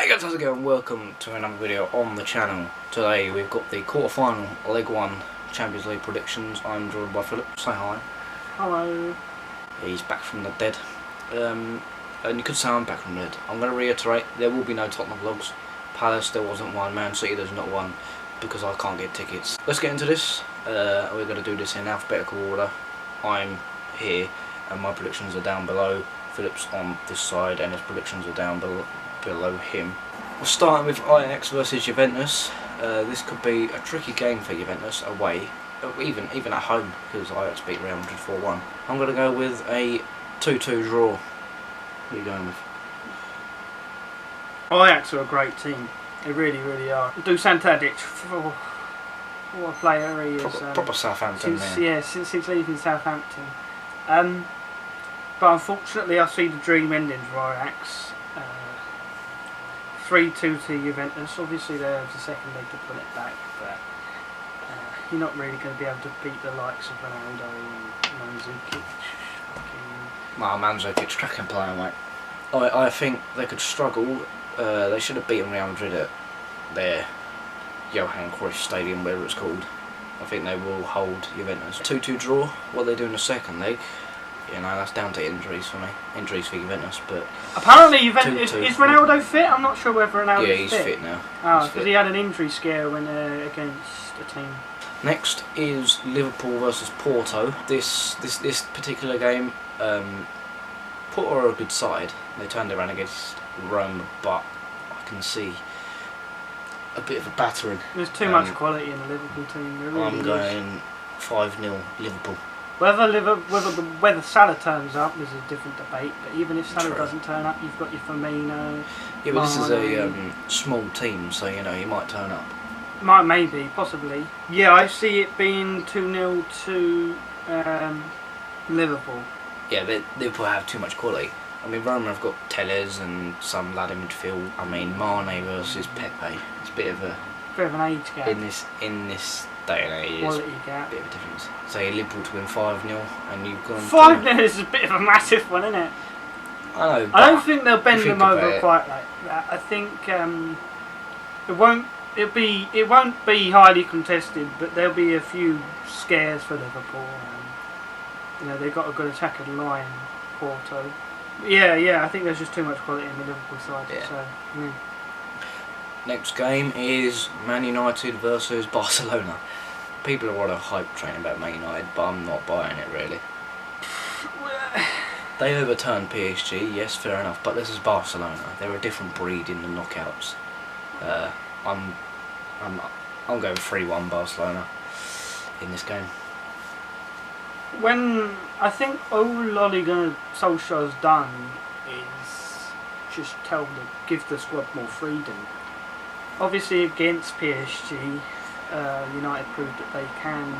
Hey guys, how's it going? Welcome to another video on the channel. Today we've got the quarter-final Leg 1 Champions League predictions. I'm joined by Philip. Say hi. Hello. He's back from the dead. And you could say I'm back from the dead. I'm going to reiterate, there will be no Tottenham vlogs. Palace, there wasn't one. Man City, there's not one, because I can't get tickets. Let's get into this. We're going to do this in alphabetical order. I'm here, and my predictions are down below. Philip's on this side, and his predictions are down below him. We're starting with Ajax versus Juventus. This could be a tricky game for Juventus away, even at home, because Ajax beat Real Madrid 4-1. I'm going to go with a 2-2 draw. What are you going with? Ajax are a great team. They really, really are. Dusan Tadic, what a player he is. Proper Southampton, since leaving Southampton. But unfortunately, I see the dream ending for Ajax. 3-2 to Juventus. Obviously, they have the second leg to pull it back, but you're not really going to be able to beat the likes of Ronaldo and Mandzukic. Well, Mandzukic, cracking player, mate. I think they could struggle. They should have beaten Real Madrid at their Johan Cruyff Stadium, whatever it's called. I think they will hold Juventus. 2-2 draw. What they do in the second leg, you know, that's down to injuries for me. Injuries for Juventus, but apparently Juventus is Ronaldo fit? I'm not sure whether Ronaldo's fit. Yeah, he's fit now. Oh, because he had an injury scare when against a team. Next is Liverpool versus Porto. This particular game, Porto are a good side. They turned around against Rome, but I can see a bit of a battering. There's too much quality in the Liverpool team. There really I'm going 5-0 Liverpool. Whether Salah turns up is a different debate, but even if Salah doesn't turn up, you've got your Firmino. Yeah, but this is a small team, so you know he might turn up. Maybe, possibly. Yeah, I see it being 2-0 to Liverpool. Yeah, Liverpool have too much quality. I mean, Roma have got Tellez and some lad in midfield. I mean, Mane versus Pepe. It's a bit of an age gap. In this day and age, quality gap. A bit of a difference. Say Liverpool to win 5-0, and you've gone 5-0 is a bit of a massive one, isn't it? I know. I don't think they'll bend them over quite like that. I think it won't be highly contested, but there'll be a few scares for Liverpool. You know, they've got a good attacking line, Porto. Yeah, I think there's just too much quality in the Liverpool side. Yeah. So, yeah. Next game is Man United versus Barcelona. People are on a hype train about Man United, but I'm not buying it really. They overturned PSG, yes, fair enough, but this is Barcelona. They're a different breed in the knockouts. I'm going 3-1 Barcelona in this game. When I think all Ole Gunnar Solskjaer's done is just give the squad more freedom. Obviously against PSG, United proved that they can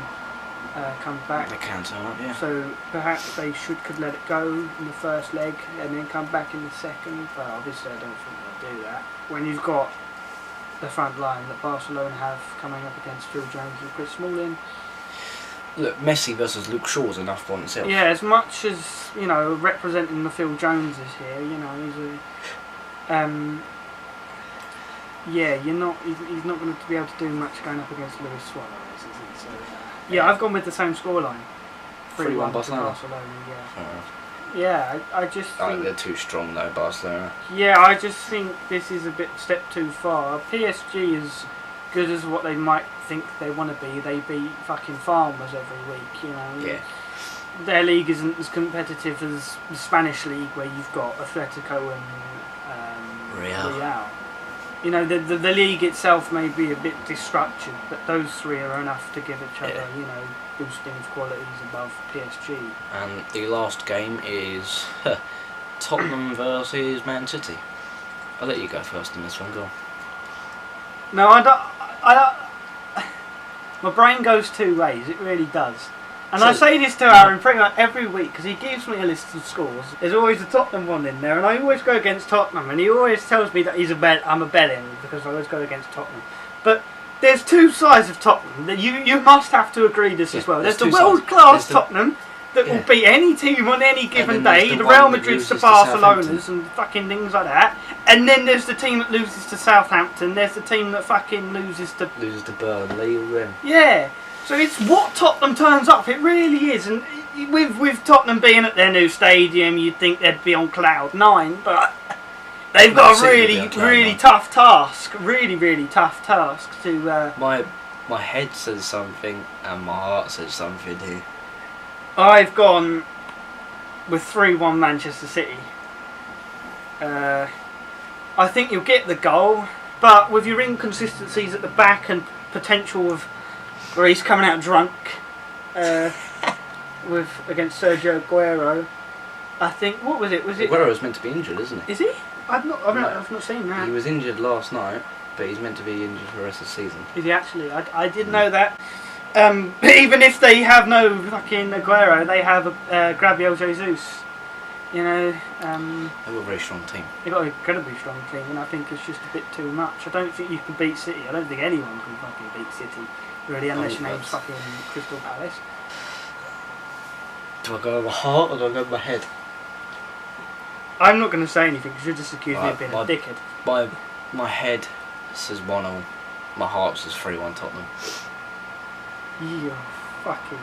come back. They can turn up, yeah. So perhaps they could let it go in the first leg and then come back in the second. But obviously I don't think they'll do that. When you've got the front line that Barcelona have coming up against Phil Jones and Chris Smalling. Look, Messi versus Luke Shaw is enough by itself. Yeah, as much as, you know, representing the Phil Joneses here, you know, he's a yeah, he's not going to be able to do much going up against Luis Suarez, is he? So, yeah, I've gone with the same scoreline. 3-1 Barcelona. Yeah. Yeah, I just think they're too strong though, Barcelona. Yeah, I just think this is a step too far. PSG is good as what they might think they want to be. They beat fucking Farmers every week, you know. Yeah. Their league isn't as competitive as the Spanish league, where you've got Atletico and Real. You know, the league itself may be a bit destructured, but those three are enough to give each other, you know, boosting of qualities above PSG. And the last game is Tottenham versus Man City. I'll let you go first in this one, go on. No, I don't. My brain goes two ways, it really does. And I say this to Aaron pretty much every week because he gives me a list of scores. There's always a Tottenham one in there, and I always go against Tottenham, and he always tells me that I'm a bet-in because I always go against Tottenham. But there's two sides of Tottenham that you must have to agree this as well. There's the world-class Tottenham, that will beat any team on any given then day. there's The the Real one that Madrid's to loses to Barcelona's and fucking things like that. And then there's the team that loses to Southampton. There's the team that fucking loses to Burnley or them. Yeah. So it's what Tottenham turns up. It really is. And with Tottenham being at their new stadium, you'd think they'd be on cloud 9, but they've got a really tough task. Really tough task to. My head says something and my heart says something here. I've gone with 3-1 Manchester City. I think you'll get the goal, but with your inconsistencies at the back and potential of where he's coming out drunk against Sergio Aguero, I think Aguero's meant to be injured, isn't he? Is he? I've not seen that. He was injured last night, but he's meant to be injured for the rest of the season. Is he actually? I didn't know that. Even if they have no fucking Aguero, they have Gabriel Jesus. You know, they've got a very strong team. They've got an incredibly strong team, and I think it's just a bit too much. I don't think you can beat City. I don't think anyone can fucking beat City, really, unless your name's fucking Crystal Palace. Do I go with my heart or do I go with my head? I'm not going to say anything because you're just accusing me of being a dickhead. My head says 1-0. My heart says 3-1 Tottenham. You fucking...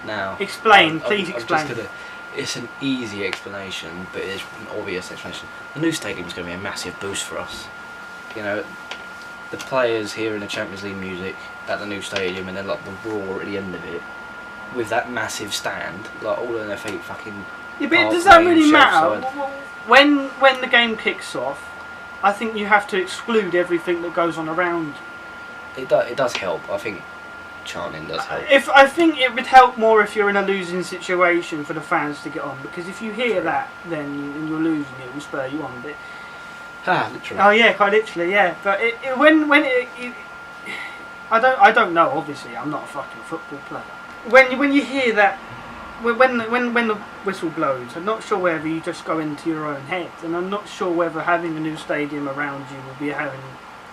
Now... Explain, please explain. It's an easy explanation, but it's an obvious explanation. The new stadium is going to be a massive boost for us. You know, the players hearing the Champions League music at the new stadium and then like the roar at the end of it, with that massive stand, like all on their feet fucking... Yeah, but does that really matter? When the game kicks off, I think you have to exclude everything that goes on around. It does help. I think chanting does help. I think it would help more if you're in a losing situation for the fans to get on, because if you hear that, then you're losing, it will spur you on a bit. Literally. Oh yeah, quite literally, yeah. But I don't know. Obviously, I'm not a fucking football player. When you hear that, when the whistle blows, I'm not sure whether you just go into your own head, and I'm not sure whether having a new stadium around you will be having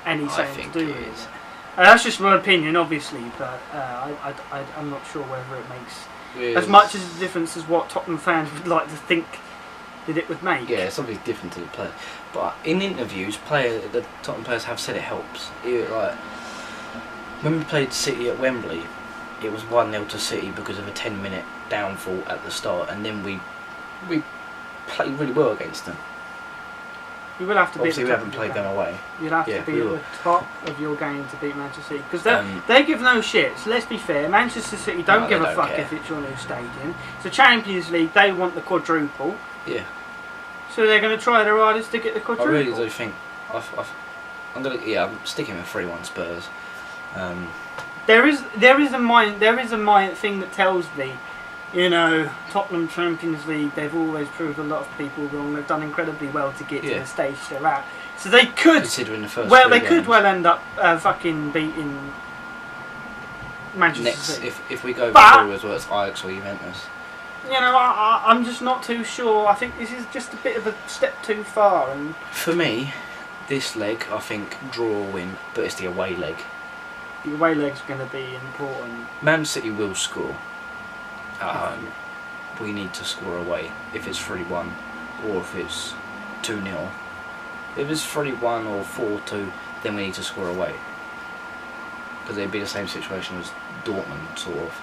any something to do with it. That's just my opinion, obviously, but I'm not sure whether it makes as much as a difference as what Tottenham fans would like to think that it would make. Yeah, it's obviously different to the player. But in interviews, the Tottenham players have said it helps. When we played City at Wembley, it was 1-0 to City because of a 10-minute downfall at the start, and then we played really well against them. You will have to obviously we haven't played them away. You'll have to be at the top of your game to beat Manchester City, because they give no shits. Let's be fair, Manchester City don't give a fuck if it's your new stadium. It's the Champions League, they want the quadruple. Yeah. So they're going to try their hardest to get the quadruple. I really do think I'm sticking with 3-1 Spurs. There is a mind thing that tells me, you know, Tottenham Champions League, they've always proved a lot of people wrong. They've done incredibly well to get to the stage they're at. So they could, considering the first could well end up fucking beating Manchester City. If we go through as well as Ajax or Juventus. You know, I'm just not too sure. I think this is just a bit of a step too far. And for me, this leg, I think draw or win, but it's the away leg. The away leg's going to be important. Man City will score. We need to score away if it's 3-1 or if it's 2-0. If it's 3-1 or 4-2, then we need to score away. Because it'd be the same situation as Dortmund, sort of.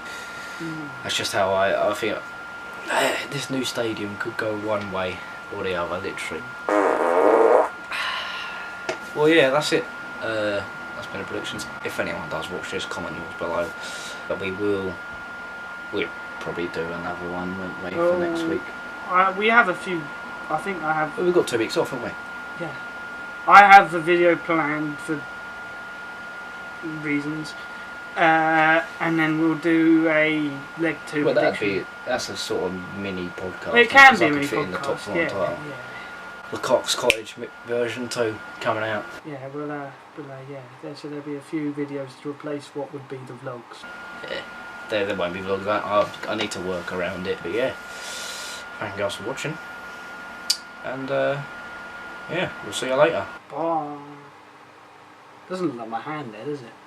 That's just how I think. This new stadium could go one way or the other, literally. Well, yeah, that's it. That's been the predictions. If anyone does watch this, comment yours below. But we'll probably do another one, won't we, for next week? We have a few. I think I have. Well, we've got 2 weeks off, haven't we? Yeah. I have a video planned for reasons. And then we'll do a leg 2 prediction. That's a sort of mini podcast. Well, it can be a mini fit podcast. In the top four title. Yeah. The Cox Cottage version 2 coming out. Yeah, so there'll be a few videos to replace what would be the vlogs. Yeah, there won't be vlogs. I need to work around it, but yeah. Thank you guys for watching. And yeah, we'll see you later. Bye. Doesn't look like my hand there, does it?